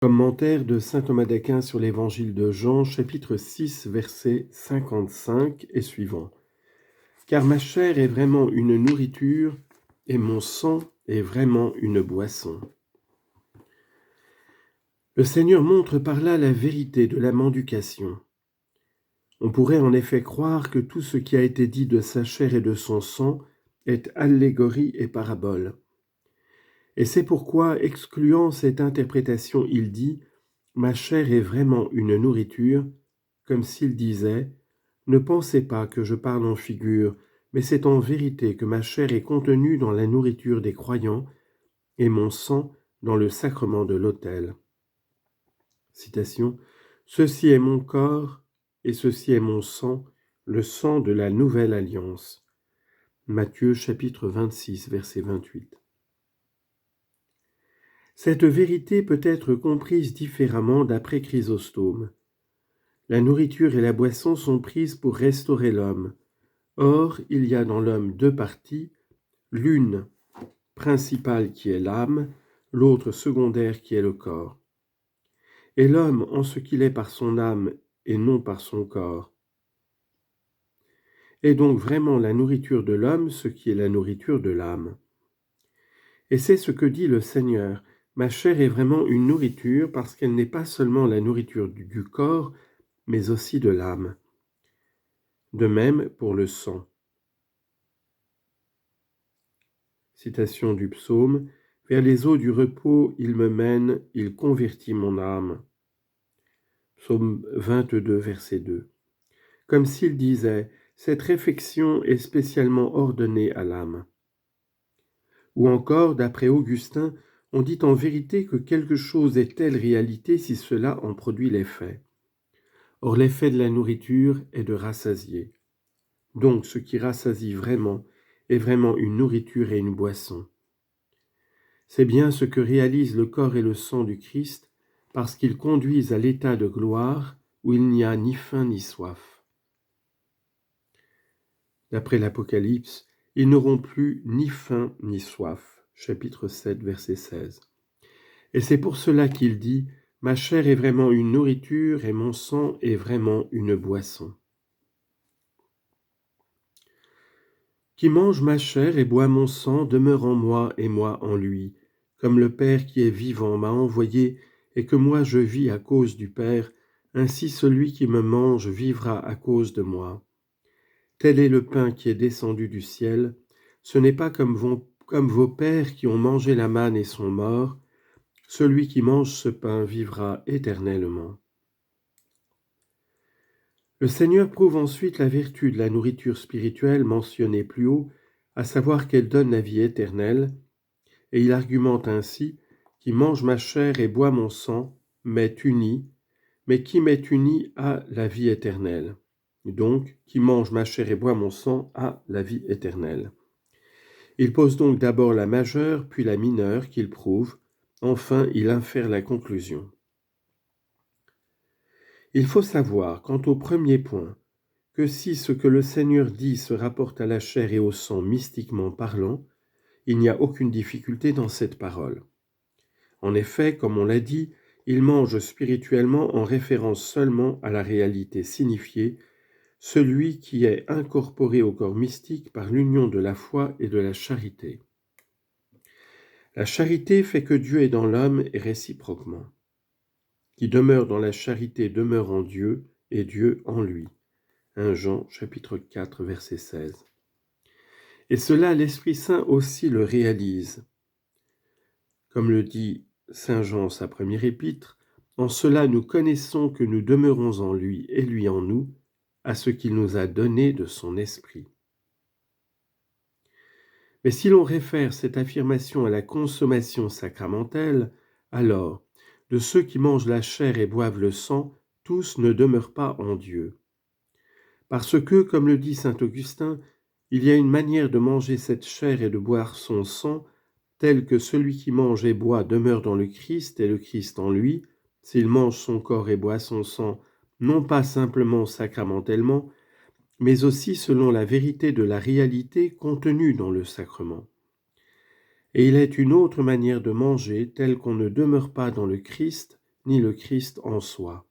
Commentaire de saint Thomas d'Aquin sur l'Évangile de Jean, chapitre 6, versets 55 et suivants. Car ma chair est vraiment une nourriture et mon sang est vraiment une boisson. Le Seigneur montre par là la vérité de la mendication. On pourrait en effet croire que tout ce qui a été dit de sa chair et de son sang est allégorie et parabole. Et c'est pourquoi, excluant cette interprétation, il dit « Ma chair est vraiment une nourriture », comme s'il disait « Ne pensez pas que je parle en figure, mais c'est en vérité que ma chair est contenue dans la nourriture des croyants et mon sang dans le sacrement de l'autel. » Citation « Ceci est mon corps et ceci est mon sang, le sang de la nouvelle alliance. » Matthieu chapitre 26, verset 28. Cette vérité peut être comprise différemment d'après Chrysostome. La nourriture et la boisson sont prises pour restaurer l'homme. Or, il y a dans l'homme deux parties, l'une principale qui est l'âme, l'autre secondaire qui est le corps. Et l'homme en ce qu'il est par son âme et non par son corps. Est donc vraiment la nourriture de l'homme ce qui est la nourriture de l'âme. Et c'est ce que dit le Seigneur. Ma chair est vraiment une nourriture parce qu'elle n'est pas seulement la nourriture du corps, mais aussi de l'âme. De même pour le sang. Citation du psaume « Vers les eaux du repos, il me mène, il convertit mon âme. » Psaume 22, verset 2. Comme s'il disait « Cette réflexion est spécialement ordonnée à l'âme. » Ou encore, d'après Augustin, on dit en vérité que quelque chose est telle réalité si cela en produit l'effet. Or l'effet de la nourriture est de rassasier. Donc ce qui rassasie vraiment est vraiment une nourriture et une boisson. C'est bien ce que réalisent le corps et le sang du Christ parce qu'ils conduisent à l'état de gloire où il n'y a ni faim ni soif. D'après l'Apocalypse, ils n'auront plus ni faim ni soif. Chapitre 7, verset 16. Et c'est pour cela qu'il dit « Ma chair est vraiment une nourriture et mon sang est vraiment une boisson. » Qui mange ma chair et boit mon sang demeure en moi et moi en lui, comme le Père qui est vivant m'a envoyé et que moi je vis à cause du Père, ainsi celui qui me mange vivra à cause de moi. Tel est le pain qui est descendu du ciel, ce n'est pas comme vos pères qui ont mangé la manne et sont morts, celui qui mange ce pain vivra éternellement. Le Seigneur prouve ensuite la vertu de la nourriture spirituelle mentionnée plus haut, à savoir qu'elle donne la vie éternelle, et il argumente ainsi « Qui mange ma chair et boit mon sang m'est uni, mais qui m'est uni a la vie éternelle. » Donc, qui mange ma chair et boit mon sang a la vie éternelle. Il pose donc d'abord la majeure, puis la mineure qu'il prouve, enfin il infère la conclusion. Il faut savoir, quant au premier point, que si ce que le Seigneur dit se rapporte à la chair et au sang mystiquement parlant, il n'y a aucune difficulté dans cette parole. En effet, comme on l'a dit, il mange spirituellement en référence seulement à la réalité signifiée, celui qui est incorporé au corps mystique par l'union de la foi et de la charité. La charité fait que Dieu est dans l'homme et réciproquement. Qui demeure dans la charité demeure en Dieu et Dieu en lui. 1 Jean chapitre 4 verset 16. Et cela l'Esprit Saint aussi le réalise. Comme le dit Saint Jean sa première épître, en cela nous connaissons que nous demeurons en lui et lui en nous, à ce qu'il nous a donné de son esprit. Mais si l'on réfère cette affirmation à la consommation sacramentelle, alors, de ceux qui mangent la chair et boivent le sang, tous ne demeurent pas en Dieu. Parce que, comme le dit saint Augustin, il y a une manière de manger cette chair et de boire son sang, telle que celui qui mange et boit demeure dans le Christ et le Christ en lui, s'il mange son corps et boit son sang, non pas simplement sacramentellement, mais aussi selon la vérité de la réalité contenue dans le sacrement. Et il est une autre manière de manger telle qu'on ne demeure pas dans le Christ ni le Christ en soi.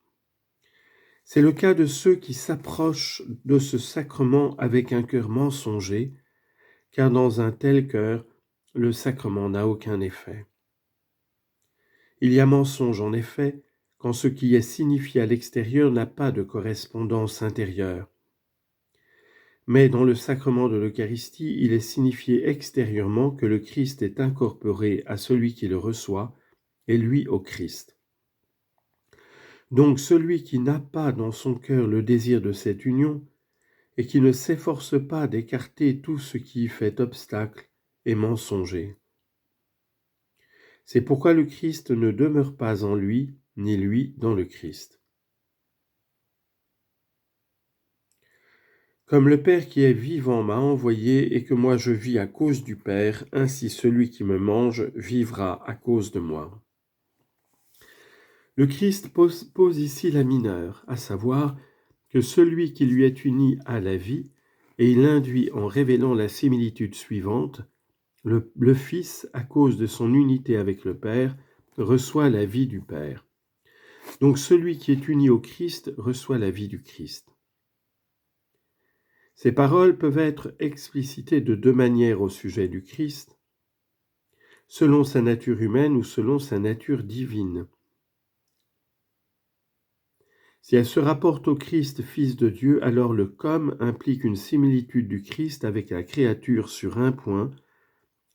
C'est le cas de ceux qui s'approchent de ce sacrement avec un cœur mensonger, car dans un tel cœur, le sacrement n'a aucun effet. Il y a mensonge en effet, quand ce qui est signifié à l'extérieur n'a pas de correspondance intérieure. Mais dans le sacrement de l'Eucharistie, il est signifié extérieurement que le Christ est incorporé à celui qui le reçoit, et lui au Christ. Donc celui qui n'a pas dans son cœur le désir de cette union, et qui ne s'efforce pas d'écarter tout ce qui y fait obstacle, est mensonger. C'est pourquoi le Christ ne demeure pas en lui, ni lui dans le Christ. Comme le Père qui est vivant m'a envoyé et que moi je vis à cause du Père, ainsi celui qui me mange vivra à cause de moi. Le Christ pose ici la mineure, à savoir que celui qui lui est uni a la vie, et il l'induit en révélant la similitude suivante. Le Fils, à cause de son unité avec le Père, reçoit la vie du Père. Donc celui qui est uni au Christ reçoit la vie du Christ. Ces paroles peuvent être explicitées de deux manières au sujet du Christ, selon sa nature humaine ou selon sa nature divine. Si elle se rapporte au Christ, Fils de Dieu, alors le « comme » implique une similitude du Christ avec la créature sur un point,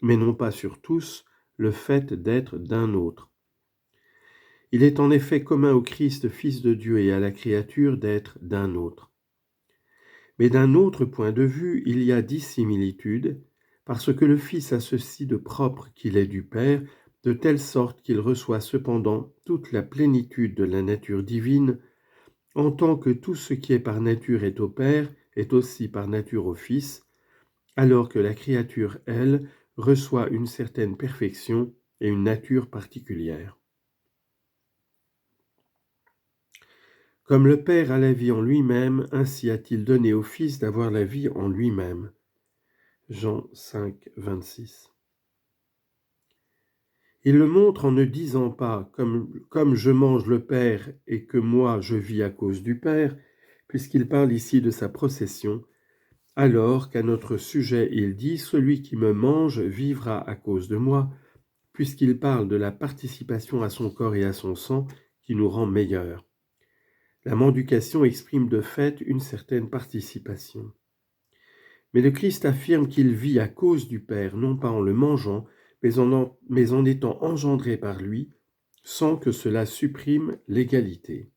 mais non pas sur tous, le fait d'être d'un autre. Il est en effet commun au Christ, Fils de Dieu, et à la créature d'être d'un autre. Mais d'un autre point de vue, il y a dissimilitude, parce que le Fils a ceci de propre qu'il est du Père, de telle sorte qu'il reçoit cependant toute la plénitude de la nature divine, en tant que tout ce qui est par nature est au Père, est aussi par nature au Fils, alors que la créature, elle, reçoit une certaine perfection et une nature particulière. Comme le Père a la vie en lui-même, ainsi a-t-il donné au Fils d'avoir la vie en lui-même. Jean 5, 26. Il le montre en ne disant pas comme je mange le Père et que moi je vis à cause du Père, puisqu'il parle ici de sa procession, alors qu'à notre sujet il dit « Celui qui me mange vivra à cause de moi », puisqu'il parle de la participation à son corps et à son sang qui nous rend meilleurs. La mendication exprime de fait une certaine participation. Mais le Christ affirme qu'il vit à cause du Père, non pas en le mangeant, mais en étant engendré par lui, sans que cela supprime l'égalité.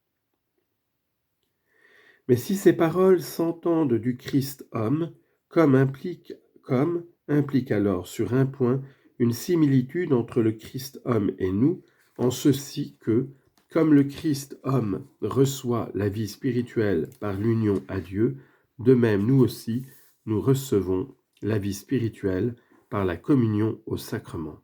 Mais si ces paroles s'entendent du Christ homme, comme implique alors sur un point une similitude entre le Christ homme et nous, en ceci que, comme le Christ homme reçoit la vie spirituelle par l'union à Dieu, de même nous aussi, nous recevons la vie spirituelle par la communion au sacrement.